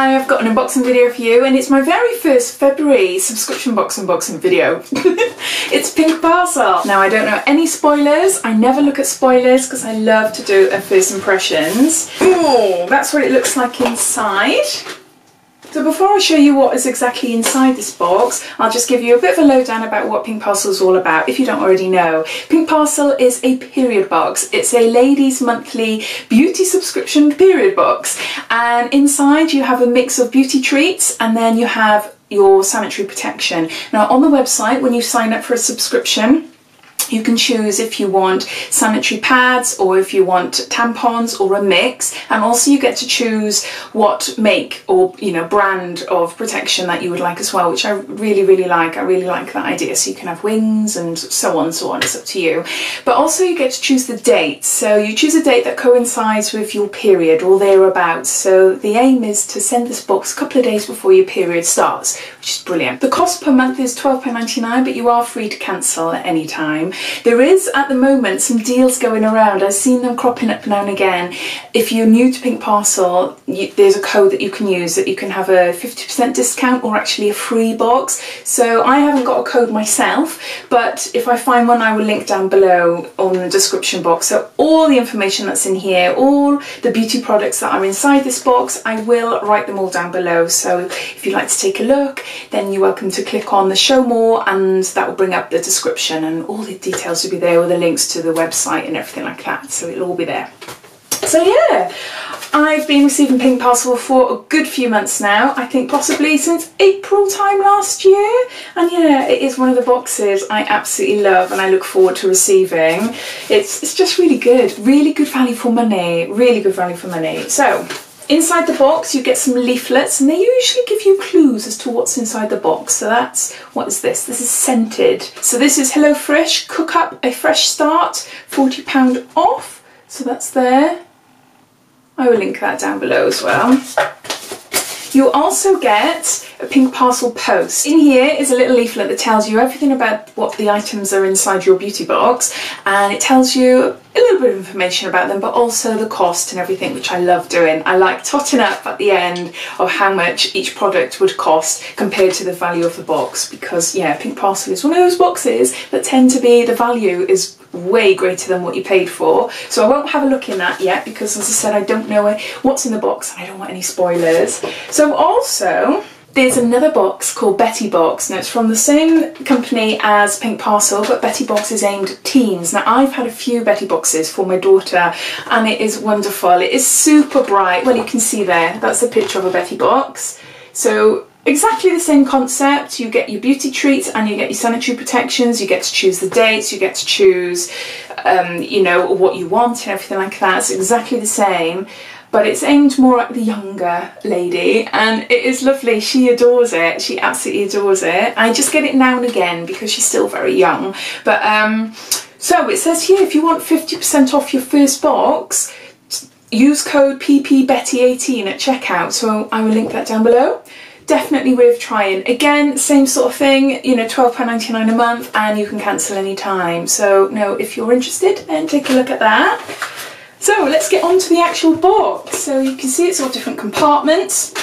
Hi, I've got an unboxing video for you, and it's my very first February subscription box unboxing video. It's Pink Parcel. Now, I don't know any spoilers. I never look at spoilers because I love to do a first impressions. Oh, that's what it looks like inside. So before I show you what is exactly inside this box, I'll just give you a bit of a lowdown about what Pink Parcel is all about, if you don't already know. Pink Parcel is a period box. It's a ladies' monthly beauty subscription period box. And inside you have a mix of beauty treats, and then you have your sanitary protection. Now on the website, when you sign up for a subscription, you can choose if you want sanitary pads or if you want tampons or a mix, and also you get to choose what make or brand of protection that you would like as well, which I really like. I really like that idea. So you can have wings and so on, it's up to you. But also you get to choose the date. So you choose a date that coincides with your period or thereabouts. So the aim is to send this box a couple of days before your period starts, which is brilliant. The cost per month is £12.99, but you are free to cancel at any time. There is at the moment some deals going around. I've seen them cropping up now and again. If you're new to Pink Parcel, there's a code that you can use that you can have a 50% discount or actually a free box. So I haven't got a code myself, but if I find one, I will link down below on the description box. So all the information that's in here, all the beauty products that are inside this box, I will write them all down below. So if you'd like to take a look, then you're welcome to click on the show more, and that will bring up the description, and all the details will be there with the links to the website and everything like that, so it'll all be there. So yeah, I've been receiving Pink Parcel for a good few months now. I think possibly since April time last year, and yeah, it is one of the boxes I absolutely love and I look forward to receiving. It's just really good value for money, really good value for money. So inside the box you get some leaflets, and they usually give you clues as to what's inside the box. So that's, what is this? This is scented. So this is Hello Fresh, Cook Up a Fresh Start, £40 off. So that's there. I will link that down below as well. You also get a Pink Parcel post. In here is a little leaflet that tells you everything about what the items are inside your beauty box, and it tells you a little bit of information about them, but also the cost and everything, which I love doing. I like totting up at the end of how much each product would cost compared to the value of the box, because yeah, Pink Parcel is one of those boxes that tend to be, the value is way greater than what you paid for. So I won't have a look in that yet, because as I said, I don't know what's in the box and I don't want any spoilers. So also there's another box called Betty Box. Now it's from the same company as Pink Parcel, but Betty Box is aimed at teens. Now I've had a few Betty Boxes for my daughter, and it is wonderful. It is super bright. Well, you can see there, that's a picture of a Betty Box. So exactly the same concept. You get your beauty treats and you get your sanitary protections. You get to choose the dates, you get to choose what you want and everything like that. It's exactly the same, but it's aimed more at the younger lady, and it is lovely. She adores it. She absolutely adores it. I just get it now and again because she's still very young. But so it says here, if you want 50% off your first box, use code PPBetty18 at checkout. So I will link that down below. Definitely worth trying. Again, same sort of thing, £12.99 a month, and you can cancel any time. So if you're interested, then take a look at that. So let's get on to the actual box. So you can see it's all different compartments.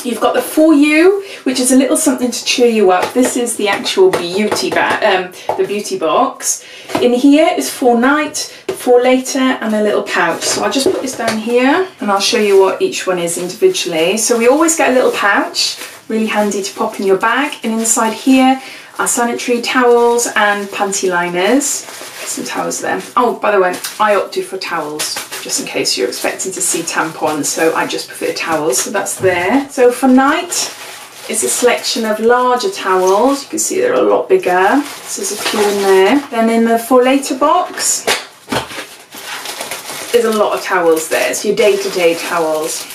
You've got the For You, which is a little something to cheer you up. This is the actual beauty the beauty box. In here is For Night, For Later, and a little pouch. So I'll just put this down here and I'll show you what each one is individually. So we always get a little pouch, really handy to pop in your bag. And inside here are sanitary towels and panty liners. Some towels there. Oh, by the way, I opted for towels, just in case you're expecting to see tampons, so I just prefer towels, so that's there. So For Night, it's a selection of larger towels. You can see they're a lot bigger, so there's a few in there. Then in the For Later box, there's a lot of towels there, so your day-to-day towels,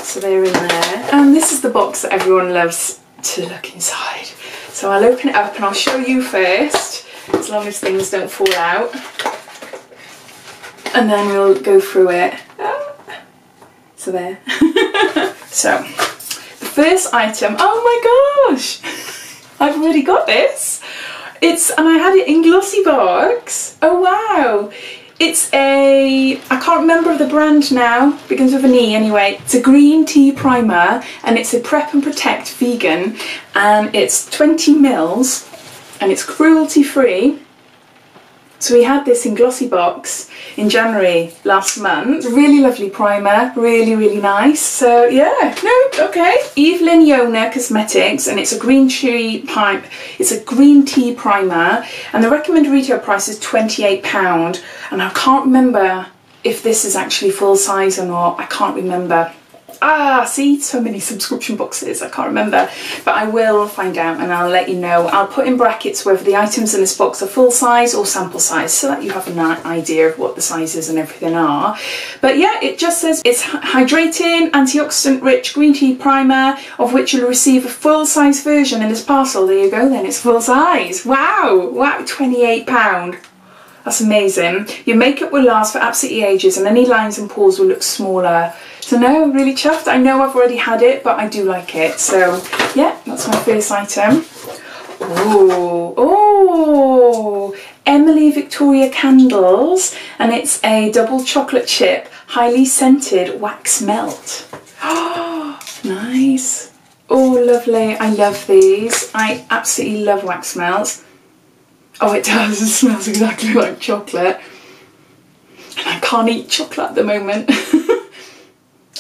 so they're in there. And this is the box that everyone loves to look inside. So I'll open it up and I'll show you first, as long as things don't fall out, and then we'll go through it. So there. So the first item, oh my gosh, I've already got this. And I had it in glossy box. Oh wow, It's I can't remember the brand now, begins with an E anyway. It's a green tea primer and it's a Prep and Protect vegan, and it's 20 mils and it's cruelty free. So we had this in glossy box in January last month. It's a really lovely primer, really, really nice. So yeah, no, okay. Evelyn Yona Cosmetics, and it's a green tea pipe. It's a green tea primer, and the recommended retail price is £28. And I can't remember if this is actually full size or not. I can't remember. Ah, see, so many subscription boxes, I can't remember, but I will find out and I'll let you know. I'll put in brackets whether the items in this box are full size or sample size, so that you have an idea of what the sizes and everything are. But yeah, it just says it's hydrating, antioxidant rich green tea primer, of which you'll receive a full size version in this parcel. There you go then, it's full size. Wow, wow, £28. That's amazing. Your makeup will last for absolutely ages and any lines and pores will look smaller. So no, I'm really chuffed. I know I've already had it, but I do like it. So yeah, that's my first item. Oh, oh, Emily Victoria Candles, and it's a double chocolate chip, highly scented wax melt. Oh, nice. Oh, lovely. I love these. I absolutely love wax melts. Oh, it does. It smells exactly like chocolate. And I can't eat chocolate at the moment.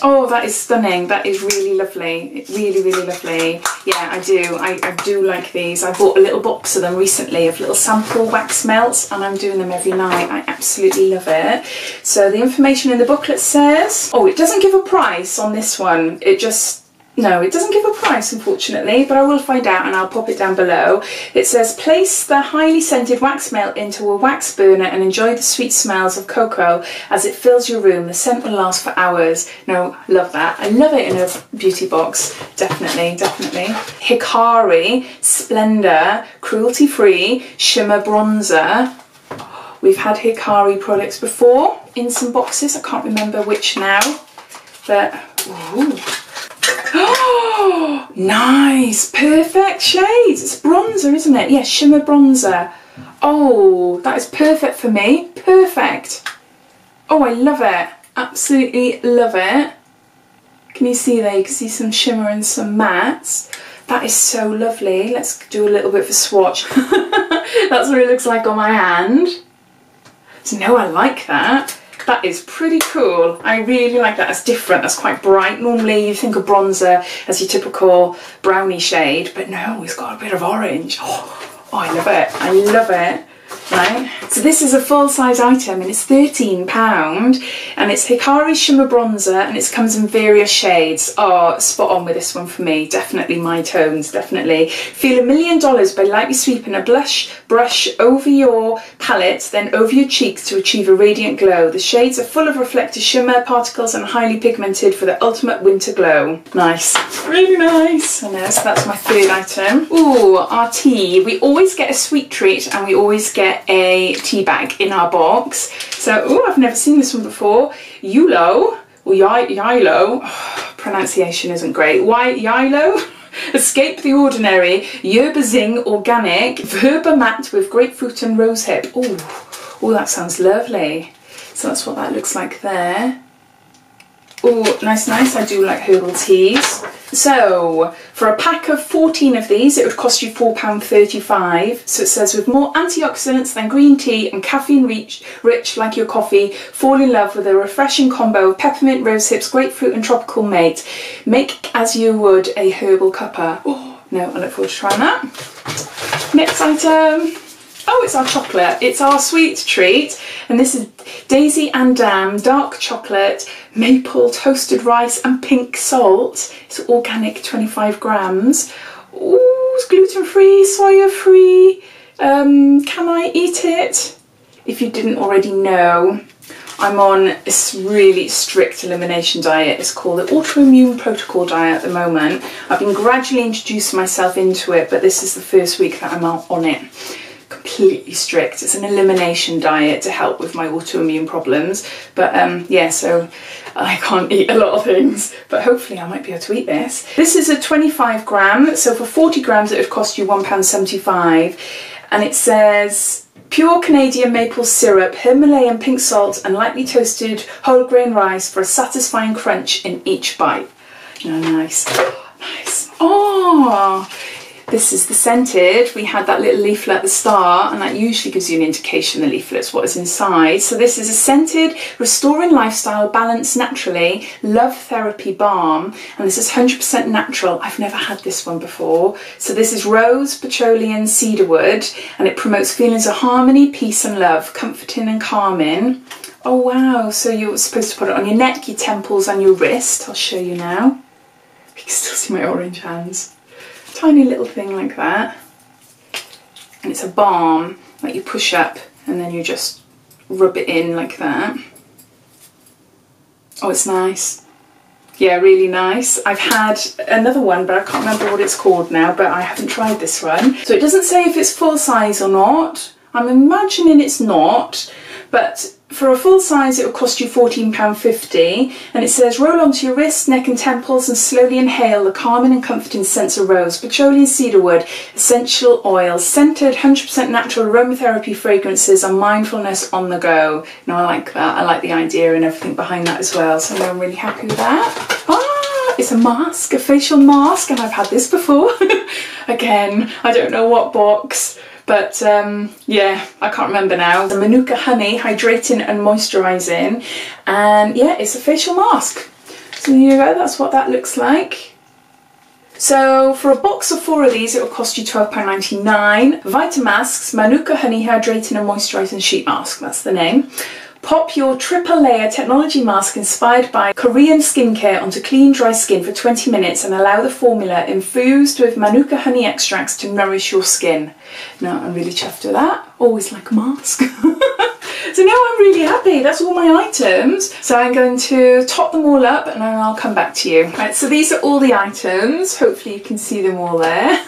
Oh, that is stunning. That is really lovely. Really, really lovely. Yeah, I do. I do like these. I bought a little box of them recently, of little sample wax melts, and I'm doing them every night. I absolutely love it. So the information in the booklet says... Oh, it doesn't give a price on this one. It just... No, it doesn't give a price, unfortunately, but I will find out and I'll pop it down below. It says, place the highly scented wax melt into a wax burner and enjoy the sweet smells of cocoa as it fills your room. The scent will last for hours. No, I love that. I love it in a beauty box. Definitely, definitely. Hikari Splendor Cruelty Free Shimmer Bronzer. We've had Hikari products before in some boxes. I can't remember which now, but... Ooh. Oh, nice, perfect shades. It's bronzer, isn't it? Yes, shimmer bronzer. Oh, that is perfect for me. Perfect. Oh, I love it. Absolutely love it. Can you see there? You can see some shimmer and some mattes. That is so lovely. Let's do a little bit of a swatch. That's what it looks like on my hand. So no, I like that. That is pretty cool. I really like that. It's different. That's quite bright. Normally you think of bronzer as your typical brownie shade, but no, it's got a bit of orange. Oh, I love it. I love it. Right, so this is a full-size item and it's £13 and it's Hikari Shimmer Bronzer and it comes in various shades. Oh, spot on with this one for me. Definitely my tones, definitely. Feel $1 million by lightly sweeping a blush brush over your palette, then over your cheeks to achieve a radiant glow. The shades are full of reflective shimmer particles and highly pigmented for the ultimate winter glow. Nice, really nice. I know, so that's my third item. Ooh, our tea. We always get a sweet treat and we always get a tea bag in our box. So, oh, I've never seen this one before. Yulo, or Yilo, oh, pronunciation isn't great. Yilo? Escape the Ordinary, Yerba Zing Organic, Verba Matte with grapefruit and rosehip. Oh, that sounds lovely. So that's what that looks like there. Oh, nice, nice. I do like herbal teas. So, for a pack of 14 of these, it would cost you £4.35. So it says, with more antioxidants than green tea and caffeine rich like your coffee, fall in love with a refreshing combo of peppermint, rosehips, grapefruit and tropical mate. Make as you would a herbal cuppa. Oh, no, I look forward to trying that. Next item. Oh, it's our chocolate. It's our sweet treat. And this is Daisy and Dam dark chocolate, maple toasted rice and pink salt. It's organic, 25 grams. Ooh, it's gluten-free, soya-free. Can I eat it? If you didn't already know, I'm on this really strict elimination diet. It's called the autoimmune protocol diet at the moment. I've been gradually introducing myself into it, but this is the first week that I'm on it. Completely strict. It's an elimination diet to help with my autoimmune problems, but yeah, so I can't eat a lot of things, but hopefully I might be able to eat this. This is a 25 gram, so for 40 grams it would cost you £1.75, and it says Pure Canadian maple syrup, Himalayan pink salt and lightly toasted whole grain rice for a satisfying crunch in each bite. Oh, nice. Nice. Oh, this is the scented. We had that little leaflet at the start, and that usually gives you an indication, the leaflet's what is inside. So this is a scented, restoring lifestyle, balanced naturally, love therapy balm, and this is 100% natural. I've never had this one before. So this is rose, patchouli and cedarwood, and it promotes feelings of harmony, peace and love, comforting and calming. Oh wow, so you're supposed to put it on your neck, your temples and your wrist. I'll show you now. You can still see my orange hands. Tiny little thing like that, and it's a balm that you push up and then you just rub it in like that. Oh, it's nice. Yeah, really nice. I've had another one, but I can't remember what it's called now, but I haven't tried this one. So it doesn't say if it's full size or not. I'm imagining it's not, but for a full size it will cost you £14.50, and it says roll onto your wrists, neck and temples and slowly inhale the calming and comforting scents of rose, patchouli and cedarwood, essential oils, scented 100% natural aromatherapy fragrances and mindfulness on the go. Now I like that, I like the idea and everything behind that as well, so I'm really happy with that. Ah, it's a mask, a facial mask, and I've had this before. Again, I don't know what box. But yeah, I can't remember now. The Manuka honey, hydrating and moisturising, and yeah, it's a facial mask. So there you go, that's what that looks like. So for a box of 4 of these, it will cost you £12.99. Vitamasks, Manuka honey hydrating and moisturising sheet mask, that's the name. Pop your triple layer technology mask inspired by Korean skincare onto clean, dry skin for 20 minutes and allow the formula infused with Manuka honey extracts to nourish your skin. Now, I'm really chuffed with that. Always like a mask. So now I'm really happy. That's all my items. So I'm going to top them all up and then I'll come back to you. Right, so these are all the items. Hopefully you can see them all there.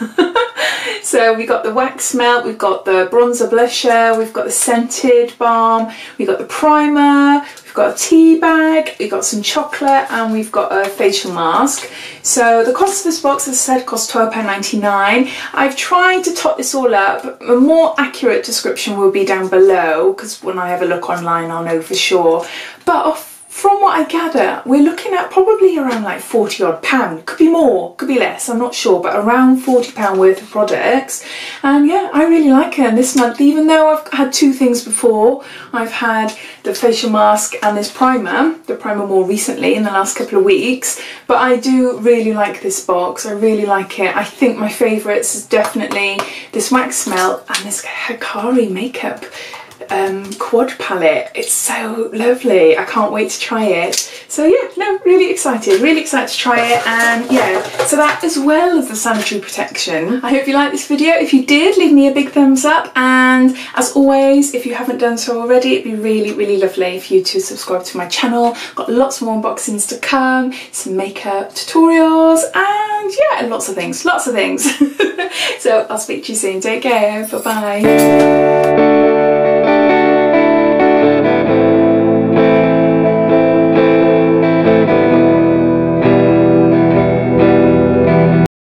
So we've got the wax melt, we've got the bronzer blusher, we've got the scented balm, we've got the primer, we've got a tea bag, we've got some chocolate, and we've got a facial mask. So the cost of this box, as I said, costs £12.99. I've tried to top this all up. A more accurate description will be down below, because when I have a look online I'll know for sure. But from what I gather, we're looking at probably around like £40 odd. Could be more, could be less, I'm not sure, but around £40 worth of products. And yeah, I really like it. And this month, even though I've had 2 things before, I've had the facial mask and this primer, the primer more recently in the last couple of weeks, but I do really like this box. I really like it. I think my favourites is definitely this wax melt and this Hikari makeup quad palette. It's so lovely. I can't wait to try it. So yeah, no, really excited to try it. And yeah, so that as well as the sanitary protection. I hope you liked this video. If you did, leave me a big thumbs up, and as always, if you haven't done so already, it'd be really lovely for you to subscribe to my channel. Got lots more unboxings to come, some makeup tutorials, and yeah, lots of things. So I'll speak to you soon. Take care. Bye bye.